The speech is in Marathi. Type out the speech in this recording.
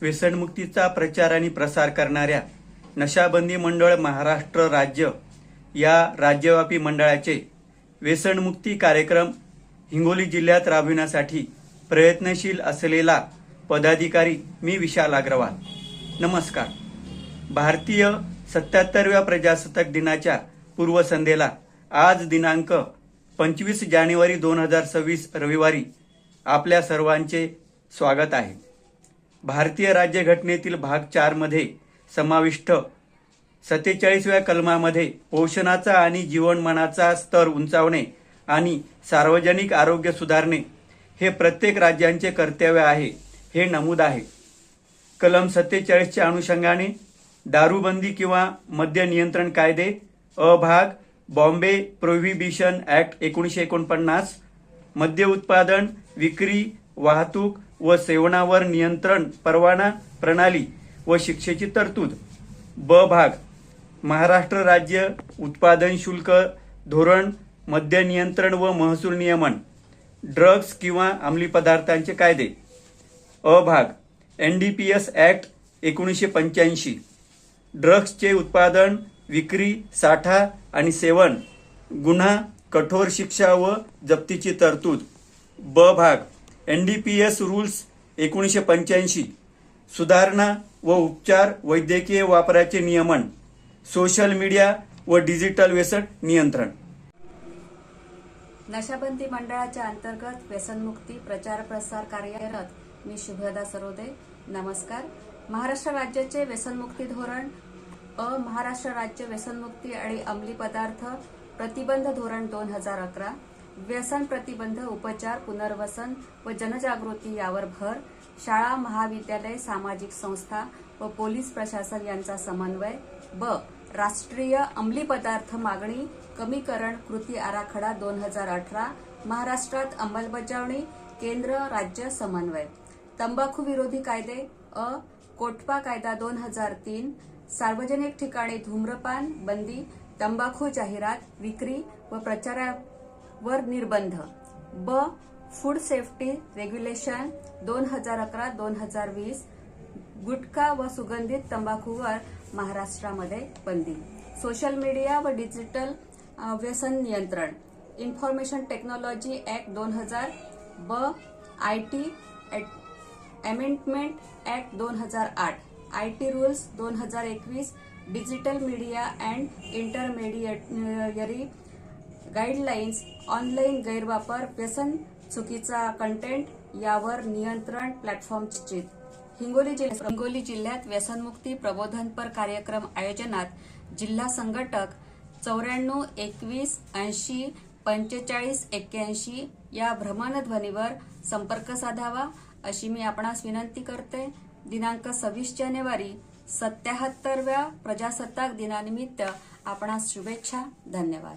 व्यसनमुक्तीचा प्रचार आणि प्रसार करणाऱ्या नशाबंदी मंडळ महाराष्ट्र राज्य या राज्यव्यापी मंडळाचे व्यसनमुक्ती कार्यक्रम हिंगोली जिल्ह्यात राबविण्यासाठी प्रयत्नशील असलेला पदाधिकारी मी विशाल अग्रवाल। नमस्कार। भारतीय 77व्या प्रजासत्ताक दिनाच्या पूर्वसंध्येला आज दिनांक 25 जानेवारी 2026 रविवारी आपल्या सर्वांचे स्वागत आहे। भारतीय राज्यघटनेतील भाग 4 मध्ये समाविष्ट 47व्या कलमामध्ये पोषणाचा आणि जीवनमानाचा स्तर उंचावणे आणि सार्वजनिक आरोग्य सुधारणे हे प्रत्येक राज्याचे कर्तव्य आहे हे नमूद आहे। कलम 47च्या अनुषंगाने दारूबंदी किंवा मद्य नियंत्रण कायदे अभाग बॉम्बे प्रोहिबिशन ऍक्ट 1949, मद्य उत्पादन, विक्री, वाहतूक व सेवनावर नियंत्रण परवाना प्रणाली व शिक्षेची तरतूद। ब भाग महाराष्ट्र राज्य उत्पादन शुल्क धोरण, मद्य नियंत्रण व महसूल नियमन, ड्रग्ज किंवा अंमली पदार्थांचे कायदे। अ भाग NDPS ऍक्ट 1985, ड्रग्जचे उत्पादन, विक्री, साठा आणि सेवन गुन्हा, कठोर शिक्षा व जप्तीची तरतूद। ब भाग NDPS रूल्स 1985, सुधारणा व उपचार, वैद्यकीय वापराचे नियमन, सोशल मीडिया व डिजिटल व्यसन नियंत्रण। नशाबंदी मंडळाच्या अंतर्गत व्यसनमुक्ती प्रचार प्रसार कार्यरत मी शुभदा सरोदे। नमस्कार। महाराष्ट्र राज्याचे व्यसनमुक्ती धोरण महाराष्ट्र राज्य व्यसनमुक्ती आणि अंमली पदार्थ प्रतिबंध धोरण 2011, व्यसन प्रतिबंध, उपचार, पुनर्वसन व जनजागृती यावर भर, शाळा, महाविद्यालय, सामाजिक संस्था व पोलीस प्रशासन यांचा समन्वय। ब राष्ट्रीय अंमली पदार्थ मागणी कमीकरण कृती आराखडा 2018, महाराष्ट्रात अंमलबजावणी, केंद्र राज्य समन्वय। तंबाखू विरोधी कायदे कोटपा कायदा 2003, सार्वजनिक ठिकाणी धूम्रपान बंदी, तंबाखू जाहिरात, विक्री व प्रचारावर निर्बंध। ब फूड सेफ्टी रेग्युलेशन 2011-2020, गुटखा व सुगंधित तंबाखूवर महाराष्ट्रामध्ये बंदी। सोशल मीडिया व डिजिटल व्यसन नियंत्रण, इन्फॉर्मेशन टेक्नॉलॉजी ऍक्ट 2000। ब IT amendment act 2008, IT rules 2021, digital media and intermediary guidelines, online गैरवापर, व्यसन, चुकीचा कंटेंट यावर नियंत्रण प्लॅटफॉर्मची। हिंगोली जिल्ह्यात व्यसनमुक्ती प्रबोधनपर कार्यक्रम आयोजनात जिल्हा संघटक 94 21 80 45 81 या भ्रमणध्वनीवर संपर्क साधावा अशी मी आपणास विनंती करते। दिनांक 26 जानेवारी 77व्या प्रजासत्ताक दिनानिमित्त आपणास शुभेच्छा। धन्यवाद।